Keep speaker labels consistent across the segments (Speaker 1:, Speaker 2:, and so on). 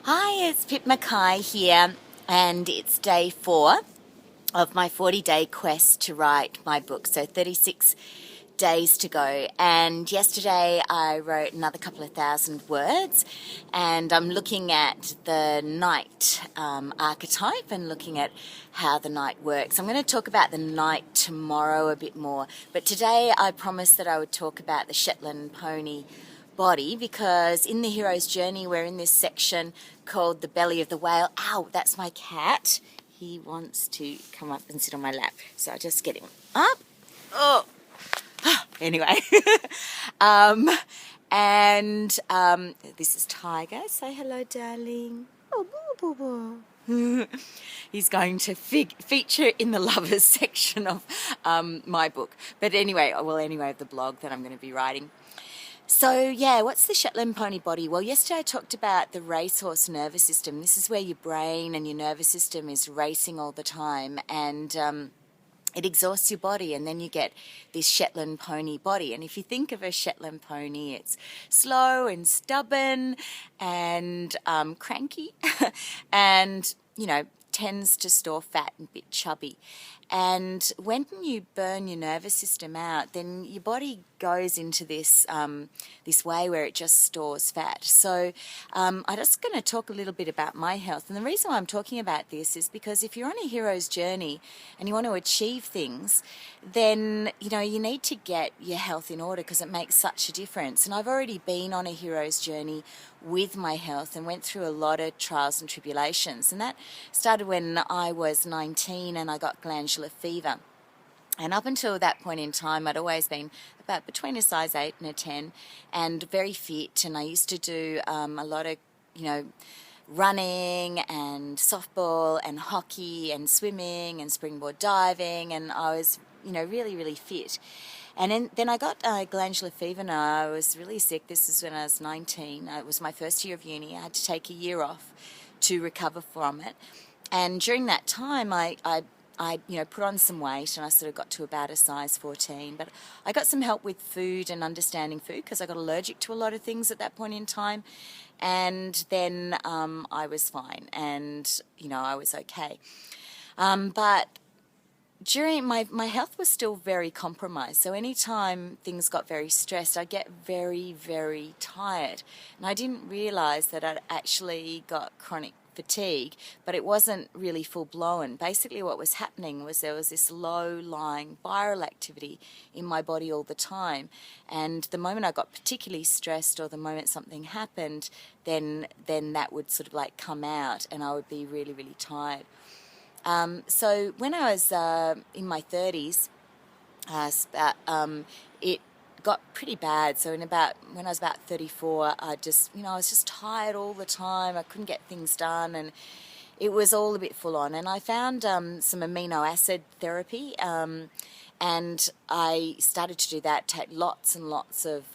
Speaker 1: Hi, it's Pip Mackay here, and it's day 4 of my 40-day quest to write my book. So 36 days to go. And yesterday I wrote another couple of thousand words, and I'm looking at the knight archetype and looking at how the knight works. I'm going to talk about the knight tomorrow a bit more, but today I promised that I would talk about the Shetland pony body, because in the hero's journey we're in this section called the belly of the whale. Ow, that's my cat. He wants to come up and sit on my lap, so I just get him up. Oh, anyway. This is Tiger. Say hello, darling. Oh, boo, boo, boo. He's going to feature in the lovers section of my book, but anyway, of the blog that I'm going to be writing. So, yeah, what's the Shetland pony body? Well, yesterday I talked about the racehorse nervous system. This is where your brain and your nervous system is racing all the time, and it exhausts your body, and then you get this Shetland pony body. And if you think of a Shetland pony, it's slow and stubborn and cranky and, tends to store fat and a bit chubby. And when you burn your nervous system out, then your body goes into this way where it just stores fat. So I'm just going to talk a little bit about my health. And the reason why I'm talking about this is because if you're on a hero's journey and you want to achieve things, then, you need to get your health in order, because it makes such a difference. And I've already been on a hero's journey with my health and went through a lot of trials and tribulations. And that started when I was 19 and I got glandular fever. And up until that point in time, I'd always been about between a size 8 and a 10 and very fit. And I used to do a lot of, running and softball and hockey and swimming and springboard diving. And I was, really, really fit. And then I got glandular fever. Now I was really sick. This is when I was 19. It was my first year of uni. I had to take a year off to recover from it. And during that time, I put on some weight, and I sort of got to about a size 14. But I got some help with food and understanding food, because I got allergic to a lot of things at that point in time. And then I was fine, and, I was okay. But during my health was still very compromised. So anytime things got very stressed, I'd get very, very tired. And I didn't realise that I'd actually got chronic fatigue, but it wasn't really full-blown. Basically what was happening was there was this low-lying viral activity in my body all the time, and the moment I got particularly stressed or the moment something happened, then that would sort of like come out, and I would be really, really tired. So when I was in my 30s, it got pretty bad. So when I was about 34, I was just tired all the time. I couldn't get things done, and it was all a bit full on. And I found some amino acid therapy, and I started to do that, take lots and lots of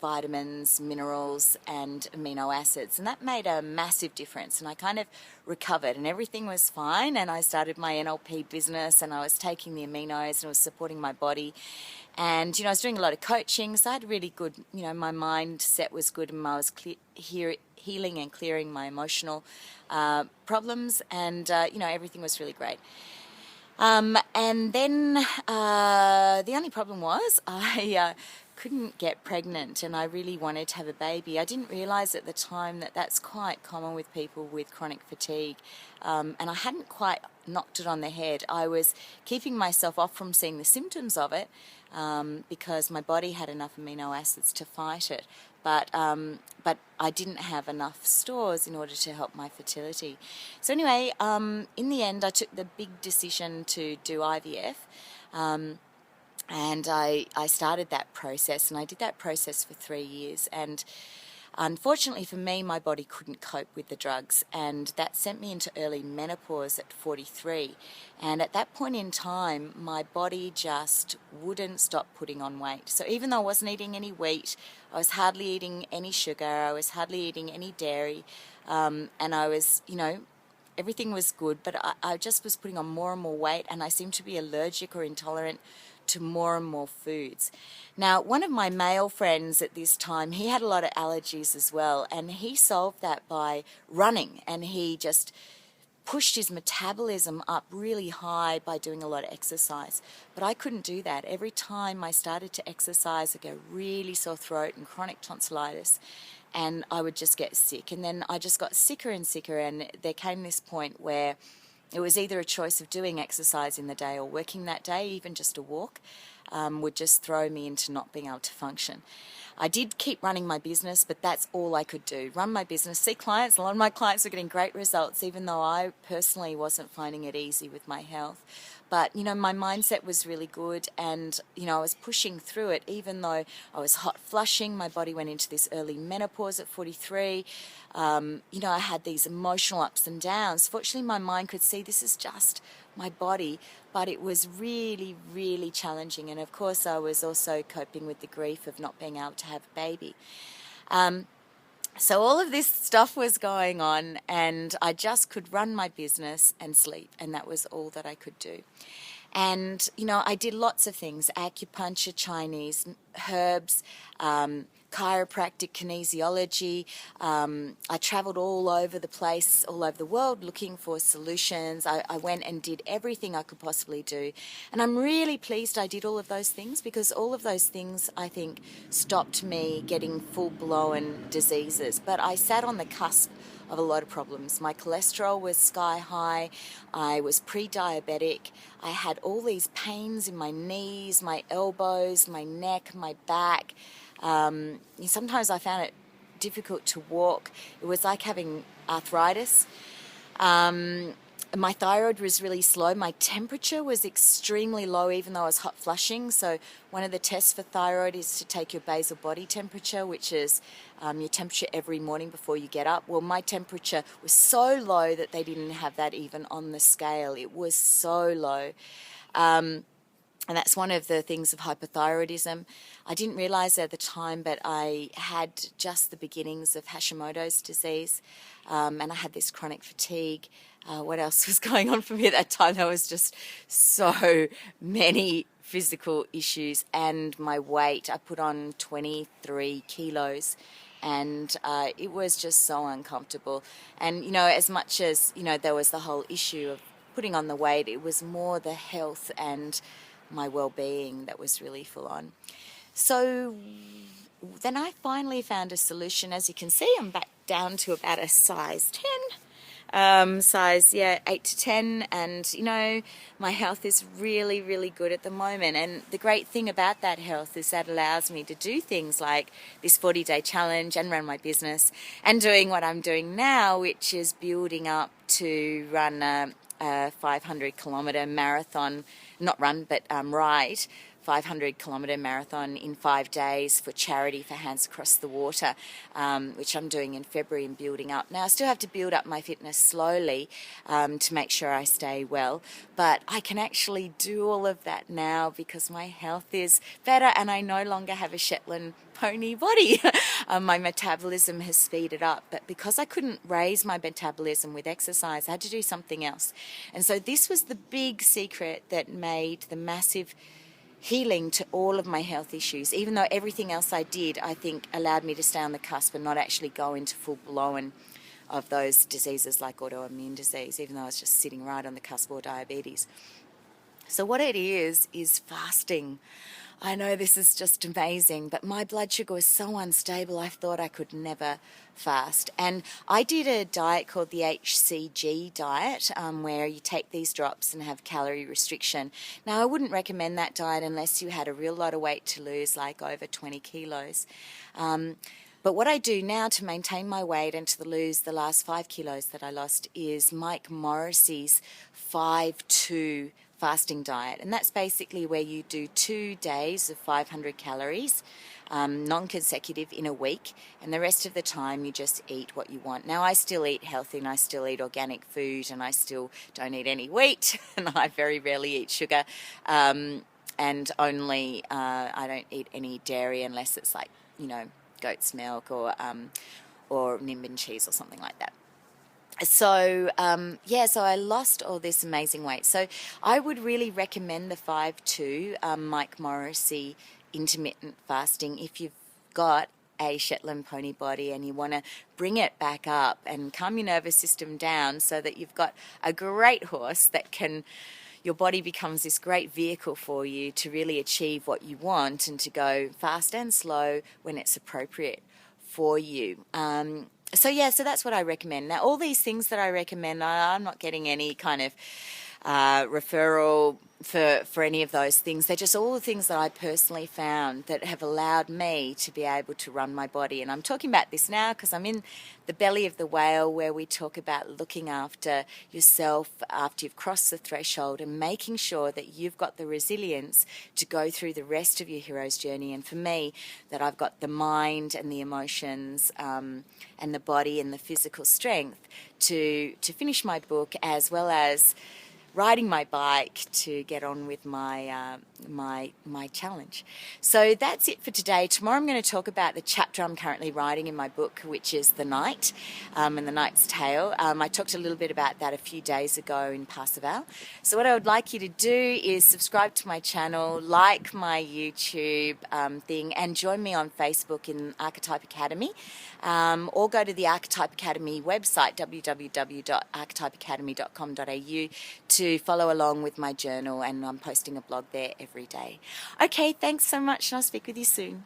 Speaker 1: vitamins, minerals, and amino acids. And that made a massive difference. And I kind of recovered, and everything was fine. And I started my NLP business, and I was taking the aminos, and I was supporting my body. And, I was doing a lot of coaching, so I had really good, my mindset was good, and I was healing and clearing my emotional problems, and, everything was really great. And then the only problem was I couldn't get pregnant, and I really wanted to have a baby. I didn't realise at the time that that's quite common with people with chronic fatigue, and I hadn't quite knocked it on the head. I was keeping myself off from seeing the symptoms of it because my body had enough amino acids to fight it. But I didn't have enough stores in order to help my fertility. So anyway, in the end, I took the big decision to do IVF, and I started that process, and I did that process for 3 years. And unfortunately for me, my body couldn't cope with the drugs, and that sent me into early menopause at 43. And at that point in time, my body just wouldn't stop putting on weight. So even though I wasn't eating any wheat, I was hardly eating any sugar, I was hardly eating any dairy, and I was, everything was good, but I just was putting on more and more weight, and I seemed to be allergic or intolerant to more and more foods. Now, one of my male friends at this time, he had a lot of allergies as well, and he solved that by running, and he just pushed his metabolism up really high by doing a lot of exercise. But I couldn't do that. Every time I started to exercise, I get really sore throat and chronic tonsillitis, and I would just get sick. And then I just got sicker and sicker, and there came this point where it was either a choice of doing exercise in the day or working that day, even just a walk, would just throw me into not being able to function. I did keep running my business, but that's all I could do. Run my business, see clients. A lot of my clients were getting great results, even though I personally wasn't finding it easy with my health. But, my mindset was really good, and, I was pushing through it, even though I was hot flushing. My body went into this early menopause at 43. I had these emotional ups and downs. Fortunately, my mind could see this is just my body, but it was really, really challenging. And of course, I was also coping with the grief of not being able to have a baby. So all of this stuff was going on, and I just could run my business and sleep, and that was all that I could do. And, I did lots of things: acupuncture, Chinese, herbs, chiropractic, kinesiology. I traveled all over the place, all over the world, looking for solutions. I went and did everything I could possibly do. And I'm really pleased I did all of those things, because all of those things, I think, stopped me getting full-blown diseases. But I sat on the cusp of a lot of problems. My cholesterol was sky high. I was pre-diabetic. I had all these pains in my knees, my elbows, my neck, my back. Sometimes I found it difficult to walk. It was like having arthritis. My thyroid was really slow. My temperature was extremely low, even though I was hot flushing. So one of the tests for thyroid is to take your basal body temperature, which is your temperature every morning before you get up. Well, my temperature was so low that they didn't have that even on the scale. It was so low. And that's one of the things of hypothyroidism. I didn't realize at the time, but I had just the beginnings of Hashimoto's disease, and I had this chronic fatigue. What else was going on for me at that time? There was just so many physical issues, and my weight. I put on 23 kilos, and it was just so uncomfortable. And, as much as, there was the whole issue of putting on the weight, it was more the health and my well-being that was really full on. So then I finally found a solution. As you can see, I'm back down to about a size 10, size 8 to 10, and my health is really, really good at the moment. And the great thing about that health is that allows me to do things like this 40-day challenge and run my business, and doing what I'm doing now, which is building up to run a 500-kilometre marathon, not run, but ride, 500-kilometre marathon in 5 days for charity for Hands Across the Water, which I'm doing in February and building up. Now, I still have to build up my fitness slowly to make sure I stay well, but I can actually do all of that now because my health is better and I no longer have a Shetland pony body. My metabolism has speeded up, but because I couldn't raise my metabolism with exercise, I had to do something else. And so this was the big secret that made the massive healing to all of my health issues, even though everything else I did, I think, allowed me to stay on the cusp and not actually go into full-blown of those diseases like autoimmune disease, even though I was just sitting right on the cusp, or diabetes. So what it is fasting. I know this is just amazing, but my blood sugar was so unstable, I thought I could never fast. And I did a diet called the HCG diet, where you take these drops and have calorie restriction. Now, I wouldn't recommend that diet unless you had a real lot of weight to lose, like over 20 kilos. But what I do now to maintain my weight and to lose the last 5 kilos that I lost is Mike Morrissey's 5-2 fasting diet. And that's basically where you do 2 days of 500 calories, non-consecutive in a week, and the rest of the time you just eat what you want. Now, I still eat healthy and I still eat organic food and I still don't eat any wheat and I very rarely eat sugar, and only I don't eat any dairy unless it's like, goat's milk or Nimbin cheese or something like that. So I lost all this amazing weight. So I would really recommend the 5-2 Mike Morrissey intermittent fasting if you've got a Shetland pony body and you want to bring it back up and calm your nervous system down so that you've got a great horse that can, your body becomes this great vehicle for you to really achieve what you want and to go fast and slow when it's appropriate for you. So that's what I recommend. Now, all these things that I recommend, I'm not getting any kind of referral for any of those things. They're just all the things that I personally found that have allowed me to be able to run my body. And I'm talking about this now because I'm in the belly of the whale, where we talk about looking after yourself after you've crossed the threshold and making sure that you've got the resilience to go through the rest of your hero's journey. And for me, that I've got the mind and the emotions and the body and the physical strength to finish my book, as well as riding my bike to get on with my my challenge. So that's it for today. Tomorrow I'm going to talk about the chapter I'm currently writing in my book, which is The Knight and The Knight's Tale. I talked a little bit about that a few days ago in Passaval. So what I would like you to do is subscribe to my channel, like my YouTube thing, and join me on Facebook in Archetype Academy, or go to the Archetype Academy website, www.archetypeacademy.com.au, to follow along with my journal, and I'm posting a blog there every day. Okay, thanks so much, and I'll speak with you soon.